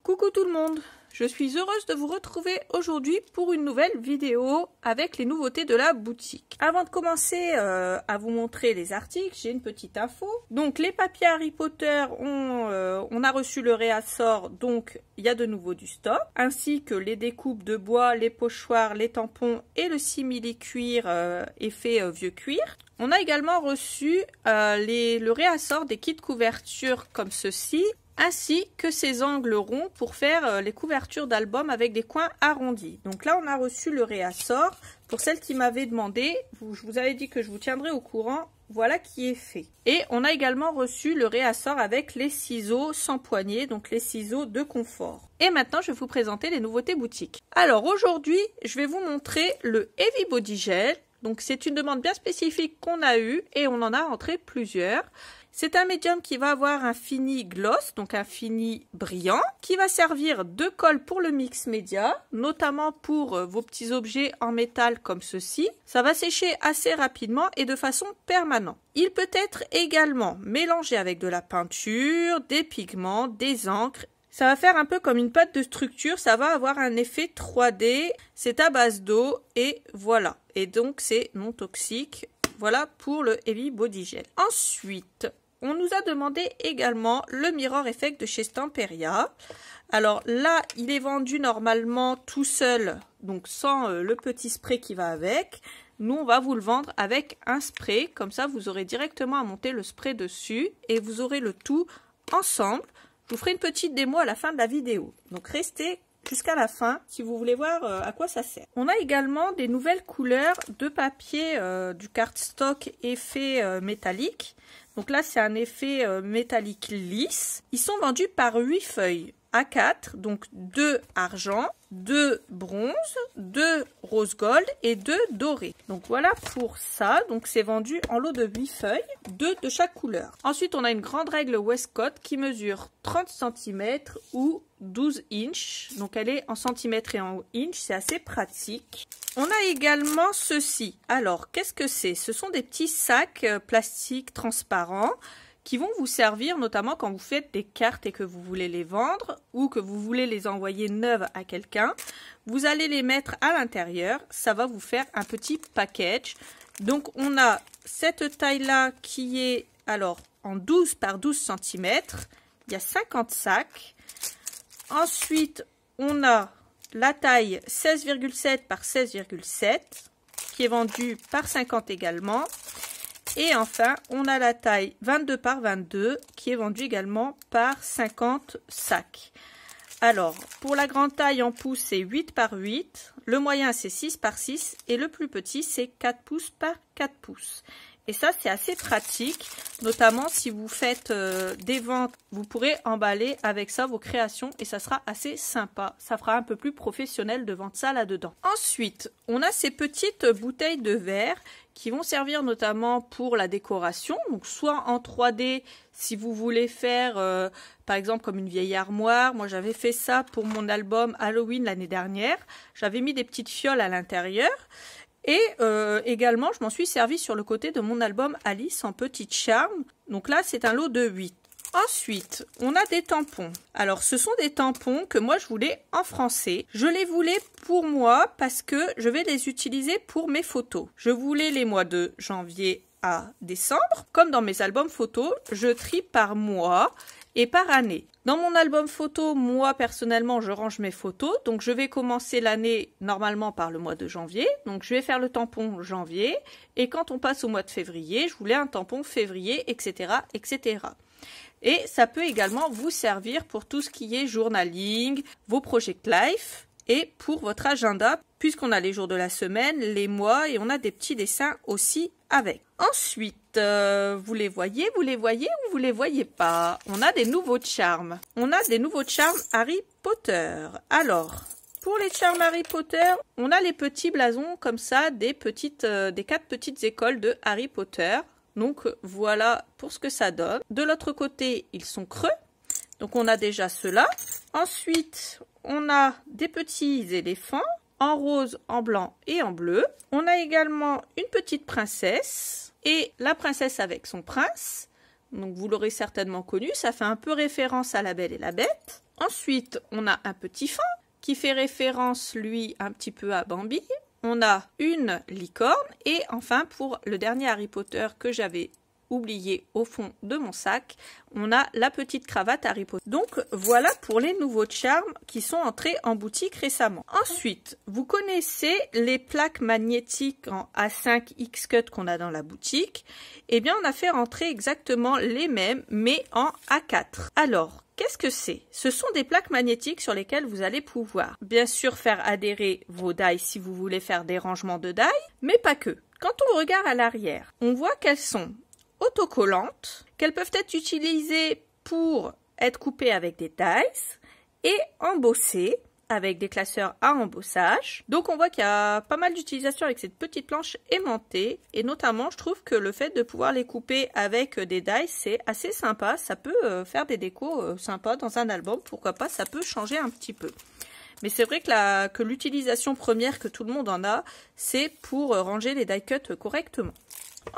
Coucou tout le monde, je suis heureuse de vous retrouver aujourd'hui pour une nouvelle vidéo avec les nouveautés de la boutique. Avant de commencer à vous montrer les articles, j'ai une petite info. Donc les papiers Harry Potter, on a reçu le réassort, donc il y a de nouveau du stock, ainsi que les découpes de bois, les pochoirs, les tampons et le simili-cuir effet vieux cuir. On a également reçu le réassort des kits couvertures comme ceci, ainsi que ces angles ronds pour faire les couvertures d'albums avec des coins arrondis. Donc là, on a reçu le réassort. Pour celles qui m'avaient demandé, je vous avais dit que je vous tiendrai au courant. Voilà qui est fait. Et on a également reçu le réassort avec les ciseaux sans poignée, donc les ciseaux de confort. Et maintenant, je vais vous présenter les nouveautés boutiques. Alors aujourd'hui, je vais vous montrer le Heavy Body Gel. Donc c'est une demande bien spécifique qu'on a eue et on en a rentré plusieurs. C'est un médium qui va avoir un fini gloss, donc un fini brillant, qui va servir de colle pour le mix média, notamment pour vos petits objets en métal comme ceci. Ça va sécher assez rapidement et de façon permanente. Il peut être également mélangé avec de la peinture, des pigments, des encres. Ça va faire un peu comme une pâte de structure, ça va avoir un effet 3D, c'est à base d'eau et voilà. Et donc c'est non toxique, voilà pour le Heavy Body Gel. Ensuite, on nous a demandé également le Mirror Effect de chez Stamperia. Alors là, il est vendu normalement tout seul, donc sans le petit spray qui va avec. Nous, on va vous le vendre avec un spray, comme ça vous aurez directement à monter le spray dessus et vous aurez le tout ensemble. Je vous ferai une petite démo à la fin de la vidéo, donc restez jusqu'à la fin si vous voulez voir à quoi ça sert. On a également des nouvelles couleurs de papier du cardstock effet métallique. Donc là c'est un effet métallique lisse. Ils sont vendus par 8 feuilles A4, donc 2 argent, 2 bronze, 2 rose gold et 2 doré. Donc voilà pour ça, donc c'est vendu en lot de 8 feuilles, 2 de chaque couleur. Ensuite on a une grande règle Westcott qui mesure 30 cm ou 12 inches, donc elle est en centimètres et en inches, c'est assez pratique. On a également ceci. Alors qu'est-ce que c'est? Ce sont des petits sacs plastiques transparents qui vont vous servir notamment quand vous faites des cartes et que vous voulez les vendre ou que vous voulez les envoyer neuves à quelqu'un. Vous allez les mettre à l'intérieur, ça va vous faire un petit package. Donc on a cette taille-là qui est alors en 12 par 12 cm. Il y a 50 sacs. Ensuite, on a la taille 16,7 par 16,7 qui est vendue par 50 également. Et enfin, on a la taille 22 par 22 qui est vendue également par 50 sacs. Alors, pour la grande taille en pouces, c'est 8 par 8. Le moyen, c'est 6 par 6. Et le plus petit, c'est 4 pouces par 4 pouces. Et ça, c'est assez pratique, notamment si vous faites des ventes, vous pourrez emballer avec ça vos créations et ça sera assez sympa. Ça fera un peu plus professionnel de vendre ça là-dedans. Ensuite, on a ces petites bouteilles de verre qui vont servir notamment pour la décoration, donc soit en 3D si vous voulez faire par exemple comme une vieille armoire. Moi j'avais fait ça pour mon album Halloween l'année dernière, j'avais mis des petites fioles à l'intérieur. Et également, je m'en suis servi sur le côté de mon album Alice en petite charme. Donc là, c'est un lot de 8. Ensuite, on a des tampons. Alors, ce sont des tampons que moi, je voulais en français. Je les voulais pour moi parce que je vais les utiliser pour mes photos. Je voulais les mois de janvier à décembre. Comme dans mes albums photos, je trie par mois et par année. Dans mon album photo, moi personnellement, je range mes photos. Donc je vais commencer l'année normalement par le mois de janvier. Donc je vais faire le tampon janvier. Et quand on passe au mois de février, je voulais un tampon février, etc., etc. Et ça peut également vous servir pour tout ce qui est journaling, vos project life et pour votre agenda, puisqu'on a les jours de la semaine, les mois et on a des petits dessins aussi avec. Ensuite, vous les voyez ou vous les voyez pas? On a des nouveaux charms. On a des nouveaux charms Harry Potter. Alors, pour les charms Harry Potter, on a les petits blasons comme ça des 4 petites écoles de Harry Potter. Donc voilà pour ce que ça donne. De l'autre côté, ils sont creux. Donc on a déjà ceux-là. Ensuite, on a des petits éléphants en rose, en blanc et en bleu. On a également une petite princesse et la princesse avec son prince. Donc vous l'aurez certainement connu, ça fait un peu référence à La Belle et la Bête. Ensuite, on a un petit fond qui fait référence, lui, un petit peu à Bambi. On a une licorne et enfin, pour le dernier Harry Potter que j'avais oublié au fond de mon sac, on a la petite cravate Harry Potter. Donc voilà pour les nouveaux charms qui sont entrés en boutique récemment. Ensuite, vous connaissez les plaques magnétiques en A5 X-Cut qu'on a dans la boutique. Eh bien, on a fait rentrer exactement les mêmes, mais en A4. Alors, qu'est-ce que c'est? Ce sont des plaques magnétiques sur lesquelles vous allez pouvoir, bien sûr, faire adhérer vos die si vous voulez faire des rangements de die, mais pas que. Quand on regarde à l'arrière, on voit qu'elles sont autocollantes, qu'elles peuvent être utilisées pour être coupées avec des dies et embossées avec des classeurs à embossage. Donc on voit qu'il y a pas mal d'utilisation avec cette petite planche aimantée et notamment je trouve que le fait de pouvoir les couper avec des dies c'est assez sympa, ça peut faire des décos sympas dans un album, pourquoi pas, ça peut changer un petit peu. Mais c'est vrai que l'utilisation première que tout le monde en a, c'est pour ranger les die cuts correctement.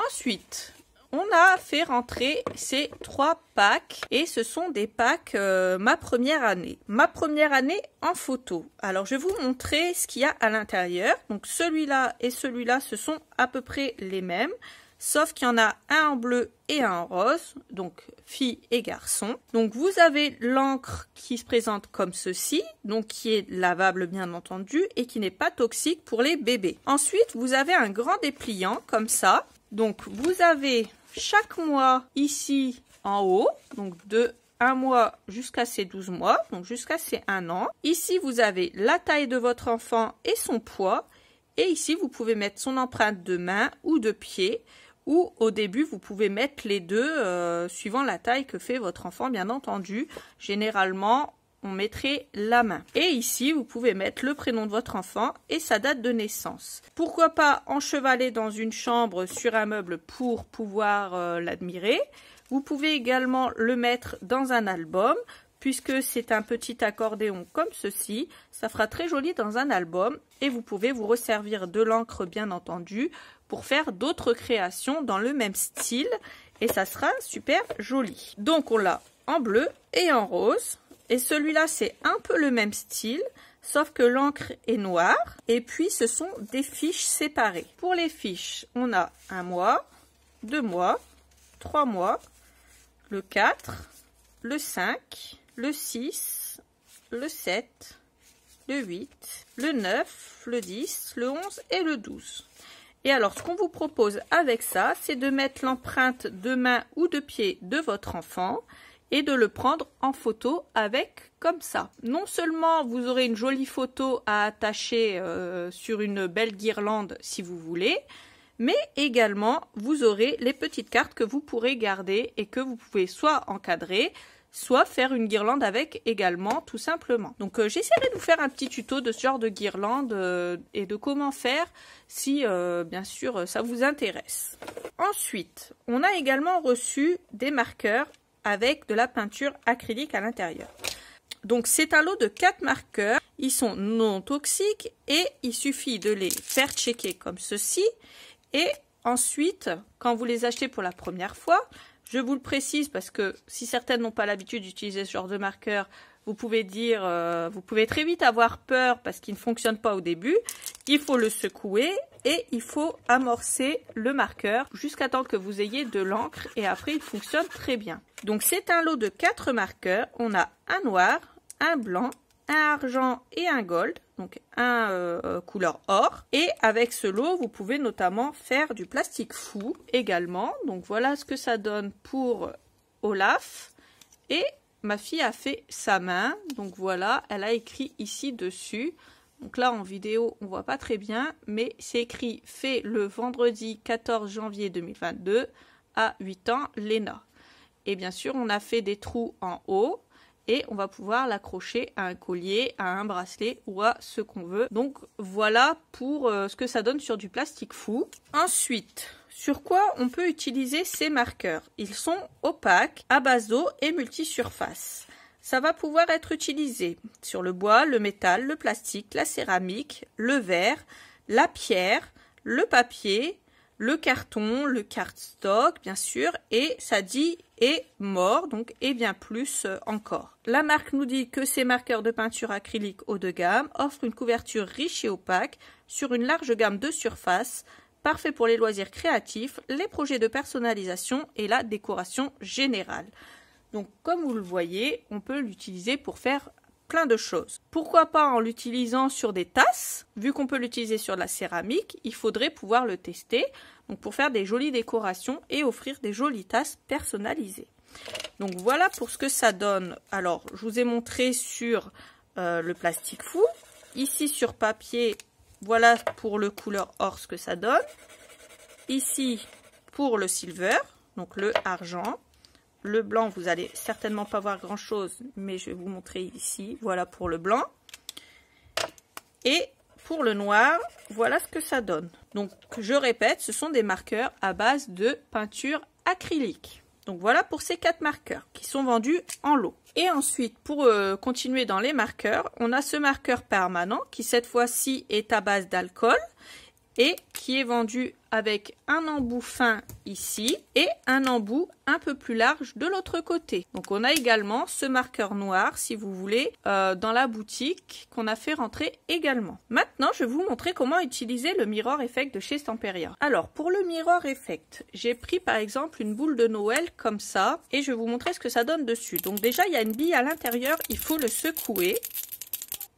Ensuite, on a fait rentrer ces 3 packs et ce sont des packs ma première année. Ma première année en photo. Alors je vais vous montrer ce qu'il y a à l'intérieur. Donc celui-là et celui-là ce sont à peu près les mêmes. Sauf qu'il y en a un en bleu et un en rose. Donc filles et garçons. Donc vous avez l'encre qui se présente comme ceci. Donc qui est lavable bien entendu et qui n'est pas toxique pour les bébés. Ensuite vous avez un grand dépliant comme ça. Donc vous avez chaque mois ici en haut, donc de 1 mois jusqu'à ses 12 mois, donc jusqu'à ses 1 an. Ici vous avez la taille de votre enfant et son poids. Et ici vous pouvez mettre son empreinte de main ou de pied. Ou au début vous pouvez mettre les deux suivant la taille que fait votre enfant bien entendu. Généralement on mettrait la main. Et ici, vous pouvez mettre le prénom de votre enfant et sa date de naissance. Pourquoi pas enchevaler dans une chambre sur un meuble pour pouvoir l'admirer. Vous pouvez également le mettre dans un album, puisque c'est un petit accordéon comme ceci. Ça fera très joli dans un album et vous pouvez vous resservir de l'encre bien entendu pour faire d'autres créations dans le même style et ça sera super joli. Donc on l'a en bleu et en rose. Et celui-là, c'est un peu le même style, sauf que l'encre est noire. Et puis, ce sont des fiches séparées. Pour les fiches, on a 1 mois, 2 mois, 3 mois, le 4, le 5, le 6, le 7, le 8, le 9, le 10, le 11 et le 12. Et alors, ce qu'on vous propose avec ça, c'est de mettre l'empreinte de main ou de pied de votre enfant et de le prendre en photo avec comme ça. Non seulement vous aurez une jolie photo à attacher sur une belle guirlande si vous voulez, mais également vous aurez les petites cartes que vous pourrez garder et que vous pouvez soit encadrer, soit faire une guirlande avec également tout simplement. Donc j'essaierai de vous faire un petit tuto de ce genre de guirlande et de comment faire si bien sûr ça vous intéresse. Ensuite, on a également reçu des marqueurs avec de la peinture acrylique à l'intérieur. Donc c'est un lot de 4 marqueurs, ils sont non toxiques et il suffit de les faire checker comme ceci. Et ensuite, quand vous les achetez pour la première fois, je vous le précise parce que si certaines n'ont pas l'habitude d'utiliser ce genre de marqueur, vous pouvez très vite avoir peur parce qu'il ne fonctionne pas au début. Il faut le secouer et il faut amorcer le marqueur jusqu'à temps que vous ayez de l'encre et après il fonctionne très bien. Donc c'est un lot de 4 marqueurs. On a un noir, un blanc, un argent et un gold. Donc un couleur or. Et avec ce lot, vous pouvez notamment faire du plastique fou également. Donc voilà ce que ça donne pour Olaf. Et ma fille a fait sa main. Donc voilà, elle a écrit ici dessus. Donc là en vidéo on voit pas très bien, mais c'est écrit fait le vendredi 14 janvier 2022 à 8 ans Léna. Et bien sûr on a fait des trous en haut et on va pouvoir l'accrocher à un collier, à un bracelet ou à ce qu'on veut. Donc voilà pour ce que ça donne sur du plastique fou. Ensuite, sur quoi on peut utiliser ces marqueurs? Ils sont opaques, à base d'eau et multisurface. Ça va pouvoir être utilisé sur le bois, le métal, le plastique, la céramique, le verre, la pierre, le papier, le carton, le cardstock bien sûr, et ça dit et more, donc et bien plus encore. La marque nous dit que ces marqueurs de peinture acrylique haut de gamme offrent une couverture riche et opaque sur une large gamme de surfaces, parfait pour les loisirs créatifs, les projets de personnalisation et la décoration générale. Donc comme vous le voyez, on peut l'utiliser pour faire plein de choses. Pourquoi pas en l'utilisant sur des tasses? Vu qu'on peut l'utiliser sur de la céramique, il faudrait pouvoir le tester donc pour faire des jolies décorations et offrir des jolies tasses personnalisées. Donc voilà pour ce que ça donne. Alors je vous ai montré sur le plastique fou. Ici sur papier, voilà pour le couleur or ce que ça donne. Ici pour le silver, donc le argent. Le blanc, vous allez certainement pas voir grand chose, mais je vais vous montrer ici. Voilà pour le blanc. Et pour le noir, voilà ce que ça donne. Donc, je répète, ce sont des marqueurs à base de peinture acrylique. Donc, voilà pour ces 4 marqueurs qui sont vendus en lot. Et ensuite, pour continuer dans les marqueurs, on a ce marqueur permanent qui, cette fois-ci, est à base d'alcool et qui est vendu avec un embout fin ici et un embout un peu plus large de l'autre côté. Donc on a également ce marqueur noir si vous voulez dans la boutique qu'on a fait rentrer également. Maintenant je vais vous montrer comment utiliser le Mirror Effect de chez Stamperia. Alors pour le Mirror Effect, j'ai pris par exemple une boule de Noël comme ça et je vais vous montrer ce que ça donne dessus. Donc déjà il y a une bille à l'intérieur, il faut le secouer.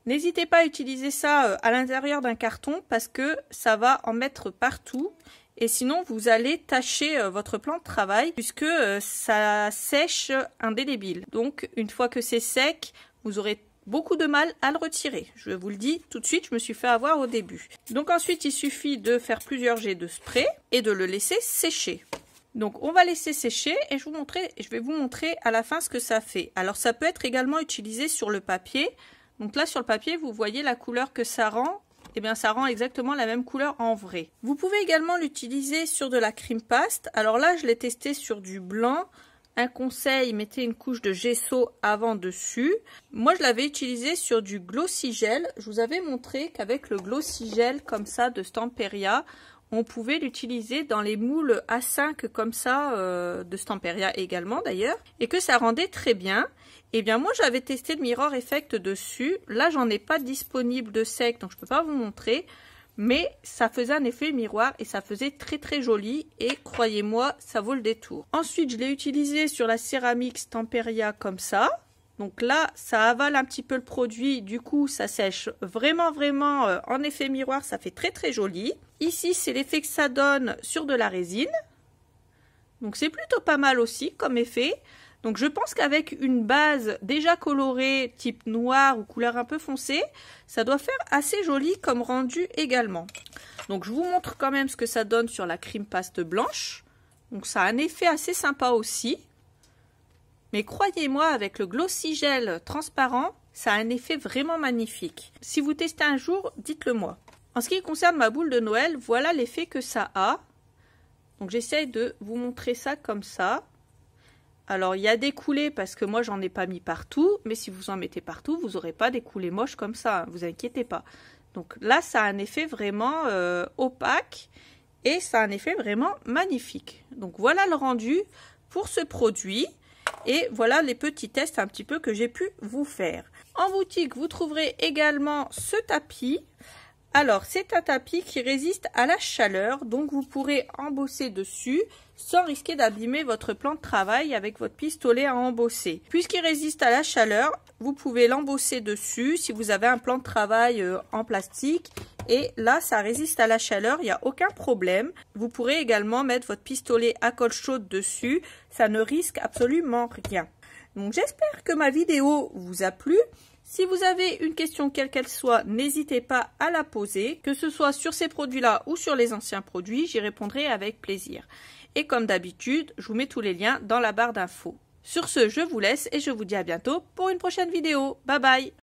N'hésitez pas à utiliser ça à l'intérieur d'un carton parce que ça va en mettre partout et sinon vous allez tacher votre plan de travail puisque ça sèche indélébile. Donc une fois que c'est sec, vous aurez beaucoup de mal à le retirer. Je vous le dis tout de suite, je me suis fait avoir au début. Donc ensuite il suffit de faire plusieurs jets de spray et de le laisser sécher. Donc on va laisser sécher et je vais vous montrer à la fin ce que ça fait. Alors ça peut être également utilisé sur le papier. Donc là sur le papier vous voyez la couleur que ça rend, et bien ça rend exactement la même couleur en vrai. Vous pouvez également l'utiliser sur de la cream paste. Alors là je l'ai testé sur du blanc. Un conseil, mettez une couche de gesso avant dessus. Moi je l'avais utilisé sur du glossy gel. Je vous avais montré qu'avec le glossy gel comme ça de Stamperia, on pouvait l'utiliser dans les moules A5 comme ça, de Stamperia également d'ailleurs, et que ça rendait très bien. Et bien moi j'avais testé le Mirror Effect dessus, là j'en ai pas disponible de sec donc je peux pas vous montrer, mais ça faisait un effet miroir et ça faisait très très joli et croyez-moi ça vaut le détour. Ensuite je l'ai utilisé sur la céramique Stamperia comme ça. Donc là, ça avale un petit peu le produit, du coup ça sèche vraiment en effet miroir, ça fait très très joli. Ici c'est l'effet que ça donne sur de la résine. Donc c'est plutôt pas mal aussi comme effet. Donc je pense qu'avec une base déjà colorée type noir ou couleur un peu foncée, ça doit faire assez joli comme rendu également. Donc je vous montre quand même ce que ça donne sur la cream paste blanche. Donc ça a un effet assez sympa aussi. Mais croyez-moi, avec le glossy gel transparent, ça a un effet vraiment magnifique. Si vous testez un jour, dites-le moi. En ce qui concerne ma boule de Noël, voilà l'effet que ça a. Donc j'essaye de vous montrer ça comme ça. Alors il y a des coulées parce que moi j'en ai pas mis partout, mais si vous en mettez partout, vous n'aurez pas des coulées moches comme ça, hein, vous inquiétez pas. Donc là ça a un effet vraiment opaque et ça a un effet vraiment magnifique. Donc voilà le rendu pour ce produit. Et voilà les petits tests un petit peu que j'ai pu vous faire. En boutique, vous trouverez également ce tapis. Alors, c'est un tapis qui résiste à la chaleur, donc vous pourrez embosser dessus sans risquer d'abîmer votre plan de travail avec votre pistolet à embosser. Puisqu'il résiste à la chaleur, vous pouvez l'embosser dessus si vous avez un plan de travail en plastique. Et là, ça résiste à la chaleur, il n'y a aucun problème. Vous pourrez également mettre votre pistolet à colle chaude dessus, ça ne risque absolument rien. Donc j'espère que ma vidéo vous a plu. Si vous avez une question quelle qu'elle soit, n'hésitez pas à la poser, que ce soit sur ces produits-là ou sur les anciens produits, j'y répondrai avec plaisir. Et comme d'habitude, je vous mets tous les liens dans la barre d'infos. Sur ce, je vous laisse et je vous dis à bientôt pour une prochaine vidéo. Bye bye!